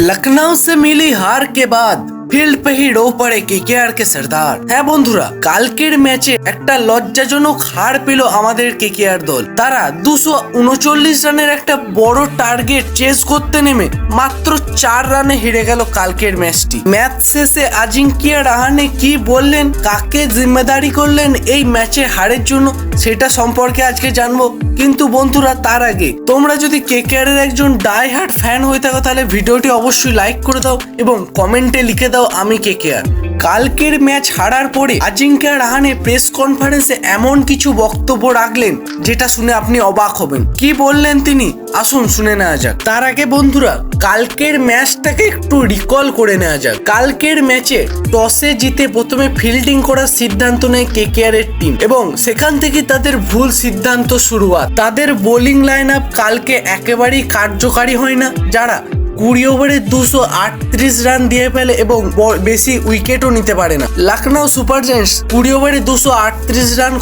लखनऊ से मिली हार के बाद ফিল্ড पे ही रो पड़े কেকেআর কে সর্দার। হ্যাঁ বন্ধুরা, কালকের ম্যাচে একটা লজ্জাজনক হার পেল আমাদের কেকেআর দল। তারা 239 রানের একটা বড় টার্গেট চেস করতে নেমে মাত্র 4 রানে হেরে গেল কালকের ম্যাচটি। ম্যাচ শেষে আজিঙ্কিয়া রাহানে কি বললেন, কাকে জিম্মেদারি করলেন এই ম্যাচের হারের জন্য, সেটা সম্পর্কে আজকে জানবো। কিন্তু বন্ধুরা, তার আগে তোমরা যদি কেকেআর এর একজন ডাই হার্ট ফ্যান হয়ে থাকো তাহলে ভিডিওটি অবশ্যই লাইক করে দাও এবং কমেন্টে লিখে দাও আমি কেকেআর। কালকের ম্যাচ হারার পরে আজিঙ্কিয়া রাহানে প্রেস কনফারেন্সে এমন কিছু বক্তব্য রাখলেন যেটা শুনে আপনি অবাক হবেন। কি বললেন তিনি, আসুন শুনে নেওয়া যাক। তার আগে বন্ধুরা, কালকের ম্যাচটাকে একটু রিকল করে নেওয়া যাক। কালকের ম্যাচে টসে জিতে প্রথমে ফিল্ডিং করার সিদ্ধান্ত নেয় কেকেআর এর টিম এবং সেখান থেকে তাদের ভুল সিদ্ধান্ত শুরুয়াত। তাদের বোলিং লাইন আপ কালকে একেবারেই কার্যকারী হয় না, যারা 20 ওভারে 238 রান দিয়ে ফেলে এবং বেশি উইকেটও নিতে পারে না। লখনউ সুপার জায়ান্টস 20 ওভারে 238 রান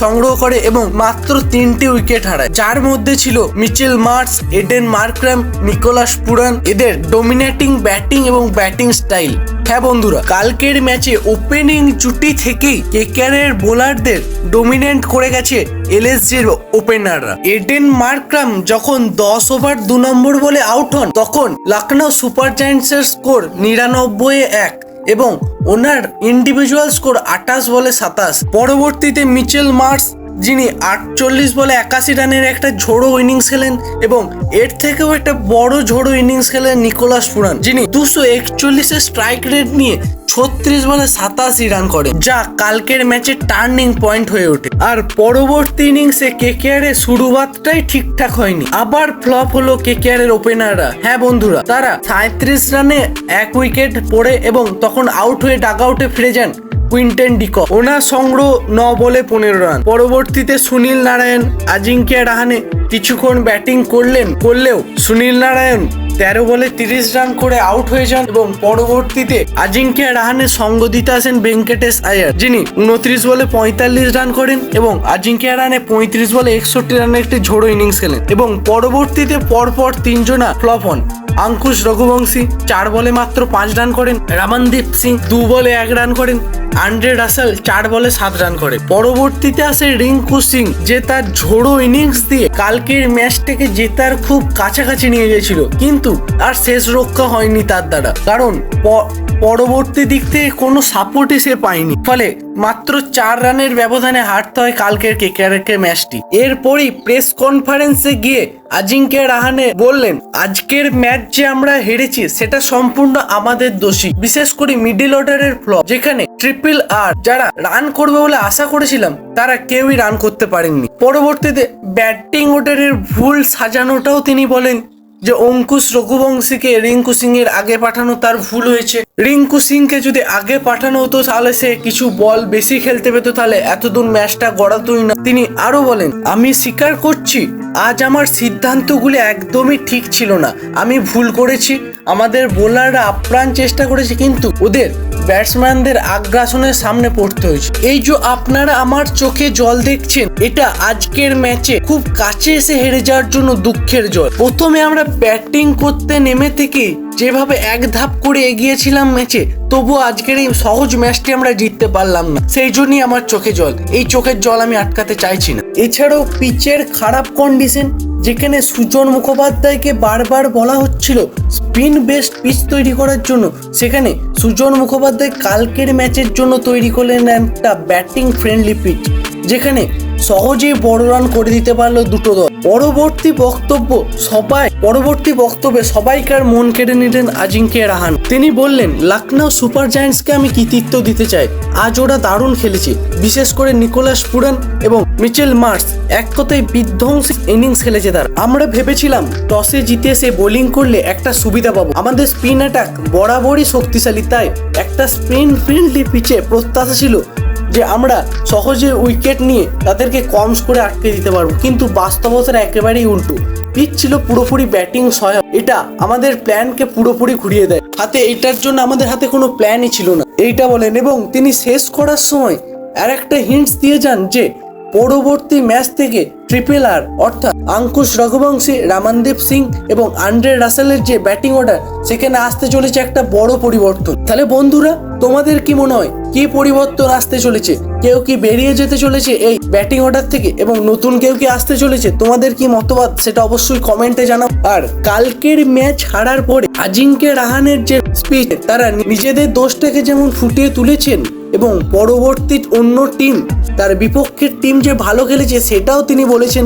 সংগ্রহ করে এবং মাত্র 3টি উইকেট হারায়, যার মধ্যে ছিল Mitchell Marsh, Aiden Markram, Nicholas Pooran. এদের ডোমিনেটিং ব্যাটিং এবং ব্যাটিং স্টাইল। হ্যাঁ বন্ধুরা, কালকের ম্যাচে ওপেনিং জুটি থেকেই কেকেআর এর বোলারদের ডোমিনেট করে গেছে এলএসজির ওপেনাররা। এডেন মার্করাম যখন 10 ওভার 2 নম্বর বলে আউট হন, তখন লখনউ সুপার জায়ান্টস এর স্কোর 99-1 এবং ওনার ইন্ডিভিজুয়াল স্কোর 28 বলে 27। পরবর্তীতে মিচেল মার্শ, যিনি 48 বলে 81 রানের একটা ঝোড়ো ইনিংস খেলেন এবং এর থেকেও একটা বড় ঝোড়ো ইনিংস খেলেন নিকোলাস পুরান, যিনি 241 এর স্ট্রাইক রেট নিয়ে 36 বলে 87 রান করেন, যা কালকের ম্যাচে টার্নিং পয়েন্ট হয়ে ওঠে। আর পরবর্তী ইনিংসে কেকেআর এর শুরুয়াতটাই ঠিকঠাক হয়নি, আবার ফ্লপ হলো কেকেআর এর ওপেনাররা। হ্যাঁ বন্ধুরা, তারা 37 রানে 1 উইকেট পড়ে এবং তখন আউট হয়ে ডাগ আউটে ফিরে যান কুইন্টন ডিকক। ওনার সংগ্রহ 9 বলে 15 রান। পরবর্তীতে সুনীল নারায়ণ, আজিঙ্কিয়া রাহানে কিছুক্ষণ ব্যাটিং করলেও সুনীল নারায়ণ 13 বলে 30 রান করে আউট হয়ে যান এবং পরবর্তীতে আজিঙ্কিয়া রাহানের সঙ্গ দিতে আসেন ভেঙ্কটেশ আয়ার, যিনি 29 বলে 45 রান করেন এবং আজিঙ্কিয়া রাহানে 35 বলে 61 রানের একটি ঝোড়ো ইনিংস খেলেন এবং পরবর্তীতে পরপর 3 জনা ফ্লপ হন। আঙ্কুশ রঘুবংশী 4 বলে মাত্র 5 রান করেন, রামনদীপ সিং 2 বলে 1 রান করেন, আন্দ্রে রাসেল 4 বলে 7 রান করে। পরবর্তীতে আসে রিঙ্কু সিং, যে তার ঝোড়ো ইনিংস দিয়ে কালকের ম্যাচটাকে জেতার খুব কাছাকাছি নিয়ে গেছিল, কিন্তু আর শেষ রক্ষা হয়নি তার দ্বারা, কারণ পরবর্তী দিক থেকে কোনো সাপোর্টই সে পায়নি, ফলে মাত্র 4 রানের ব্যবধানে হারতে হয় কালকের কেকেআর ম্যাচটি। এরপরই প্রেস কনফারেন্সে গিয়ে আজিঙ্কিয়া রাহানে বললেন, আজকের ম্যাচ যে আমরা হেরেছি সেটা সম্পূর্ণ আমাদের দোষী, বিশেষ করে মিডল অর্ডারের ফ্লপ, যেখানে ট্রিপল আর যারা রান করবে বলে আশা করেছিলাম তারা কেউই রান করতে পারেননি। পরবর্তীতে ব্যাটিং অর্ডারের ভুল সাজানোটাও তিনি বলেন যে অঙ্কুশ রঘুবংশীকে রিঙ্কু সিং এর আগে পাঠানো তার ভুল হয়েছে। রিঙ্কু সিংকে যদি আগে পাঠানো হতো তাহলে সে কিছু বল বেশি খেলতে পেতো, তাহলে এতদূর ম্যাচটা গড়াতোই না। তিনি আরো বলেন, আমি স্বীকার করছি আজ আমার সিদ্ধান্তগুলি একদমই ঠিক ছিল না, আমি ভুল করেছি। আমাদের বোলাররা আপ্রাণ চেষ্টা করেছে, কিন্তু ওদের ব্যাটসম্যানদের আগ্রাসনের সামনে পড়তে হয়েছে। এই যে আপনারা আমার চোখে জল দেখছেন, এটা আজকের ম্যাচে খুব কাছে এসে হেরে যাওয়ার জন্য দুঃখের জল। প্রথমে আমরা ব্যাটিং করতে নেমে থেকে যেভাবে এক ধাপ করে এগিয়েছিলাম ম্যাচে, তবুও আজকের এই সহজ ম্যাচটি আমরা জিততে পারলাম না, সেই জন্যই আমার চোখে জল। এই চোখের জল আমি আটকাতে চাইছি না। এছাড়াও পিচের খারাপ কন্ডিশন, যেখানে সুজন মুখোপাধ্যায়কে বারবার বলা হচ্ছিল স্পিন বেসড পিচ তৈরি করার জন্য, সেখানে সুজন মুখোপাধ্যায় কালকের ম্যাচের জন্য তৈরি করলেন একটা ব্যাটিং ফ্রেন্ডলি পিচ, যেখানে সহজেই বড় রান করে দিতে পারলো দুটো দল। পরবর্তী বক্তব্যে সবাইকার মন কেড়ে নিলেন আজিঙ্কিয়া রাহানে। তিনি বললেন, লখনউ সুপার জায়ান্টসকে আমি কৃতিত্ব দিতে চাই, আজ ওরা দারুণ খেলেছে, বিশেষ করে নিকোলাস পুরান এবং মিচেল মার্শ এক কথায় বিধ্বংসী ইনিংস খেলেছে তারা। আমরা ভেবেছিলাম টসে জিতে সে বোলিং করলে একটা সুবিধা পাবো, আমাদের স্পিন অ্যাটাক বরাবরই শক্তিশালী, তাই একটা স্পিন ফ্রেন্ডলি পিচে প্রত্যাশা ছিল যে আমরা সহজে উইকেট নিয়ে তাদেরকে কম স্কোরে আটকে দিতে পারবো, কিন্তু বাস্তবতার একেবারেই উল্টো। পিচ ছিল পুরোপুরি ব্যাটিং সহায়ক, এটা আমাদের প্ল্যানকে পুরোপুরি ঘুরিয়ে দেয়। এটার জন্য আমাদের হাতে কোনো প্ল্যানই ছিল না, এইটা বলেন। এবং তিনি শেষ করার সময় আর একটা হিন্টস দিয়ে যান যে পরবর্তী ম্যাচ থেকে ট্রিপল আর অর্থাৎ আঙ্কুশ রঘুবংশী, রামানদীপ সিং এবং আন্দ্রে রাসেলের যে ব্যাটিং অর্ডার, সেখানে আসতে চলেছে একটা বড় পরিবর্তন। তাহলে বন্ধুরা, তোমাদের কি মনে হয় কি পরিবর্তন আসতে চলেছে? কেউ কি বেরিয়ে যেতে চলেছে এই ব্যাটিং অর্ডার থেকে এবং নতুন কেউ কি আসতে চলেছে? তোমাদের কি মতবাদ সেটা অবশ্যই কমেন্টে জানাও। আর কালকের ম্যাচ হারার পরে আজিঙ্কে রাহানের যে স্পিচ, তারা নিজেদের দোষটাকে যেমন ফুটিয়ে তুলেছেন এবং পরবর্তী অন্য টিম, তার বিপক্ষের টিম যে ভালো খেলেছে সেটাও তিনি বলেছেন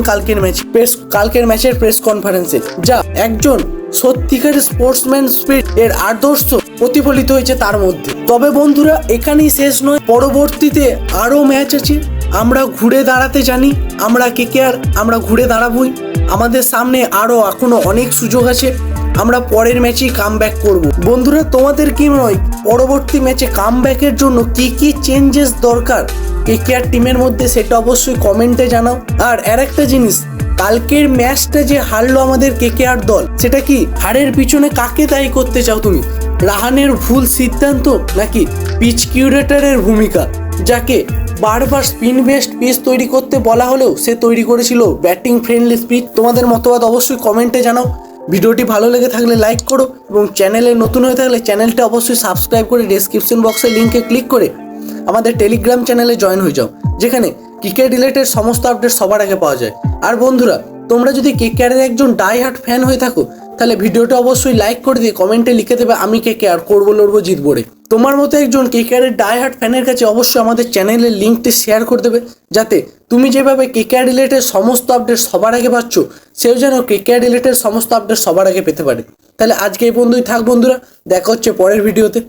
কালকের ম্যাচের প্রেস কনফারেন্সে, যা একজন সত্যিকার স্পোর্টসম্যান স্পিরিট এর আদর্শ প্রতিফলিত হয়েছে তার মধ্যে। তবে বন্ধুরা, এখানেই শেষ নয়, পরবর্তীতে আরো ম্যাচ আছে। আমরা ঘুরে দাঁড়াতে জানি, আমরা কেকেআর আমরা ঘুরে দাঁড়াবই। আমাদের সামনে আরো এখনো অনেক সুযোগ আছে, আমরা পরের ম্যাচেই কামব্যাক করব। বন্ধুরা, তোমাদের কি মনে হয় পরবর্তী ম্যাচে কামব্যাকের জন্য কি কি চেঞ্জেস দরকার কেকেআর টিমের মধ্যে, সেটা অবশ্যই কমেন্টে জানাও। আর আরেকটা জিনিস, কালকের ম্যাচটা যে হারলো আমাদের কেকেআর দল, সেটা কি হারের পিছনে কাকে দায়ী করতে চাও তুমি? রাহানের ভুল সিদ্ধান্ত নাকি পিচ কিউরেটরের ভূমিকা, যাকে বারবার স্পিন বেসড পিচ তৈরি করতে বলা হলেও সে তৈরি করেছিল ব্যাটিং ফ্রেন্ডলি পিচ? তোমাদের মতবাদ অবশ্যই কমেন্টে জানাও। ভিডিওটি ভালো লেগে থাকলে লাইক করো এবং চ্যানেলে নতুন হয়ে থাকলে চ্যানেলটা অবশ্যই সাবস্ক্রাইব করে ডেসক্রিপশন বক্সের লিঙ্কে ক্লিক করে আমাদের টেলিগ্রাম চ্যানেলে জয়েন হয়ে যাও, যেখানে ক্রিকেট রিলেটেড সমস্ত আপডেট সবার আগে পাওয়া যায়। আর বন্ধুরা, তোমরা যদি কেকেআরের একজন ডাই হার্ট ফ্যান হয়ে থাকো, তাহলে ভিডিওটা অবশ্যই লাইক করে দিয়ে কমেন্টে লিখে দেবে আমি কেকেআর করবো, লড়বো, জিতবো রে। তোমার মতো একজন কেকেআরের ডাই হার্ট ফ্যানের কাছে অবশ্যই আমাদের চ্যানেলের লিঙ্কটি শেয়ার করে দেবে, যাতে তুমি যেভাবে কেকেআর রিলেটেড সমস্ত আপডেট সবার আগে পাচ্ছ, সেও যেন কেকেআর রিলেটেড সমস্ত আপডেট সবার আগে পেতে পারে। তাহলে আজকে এই বন্ধুই থাক বন্ধুরা, দেখা হচ্ছে পরের ভিডিওতে।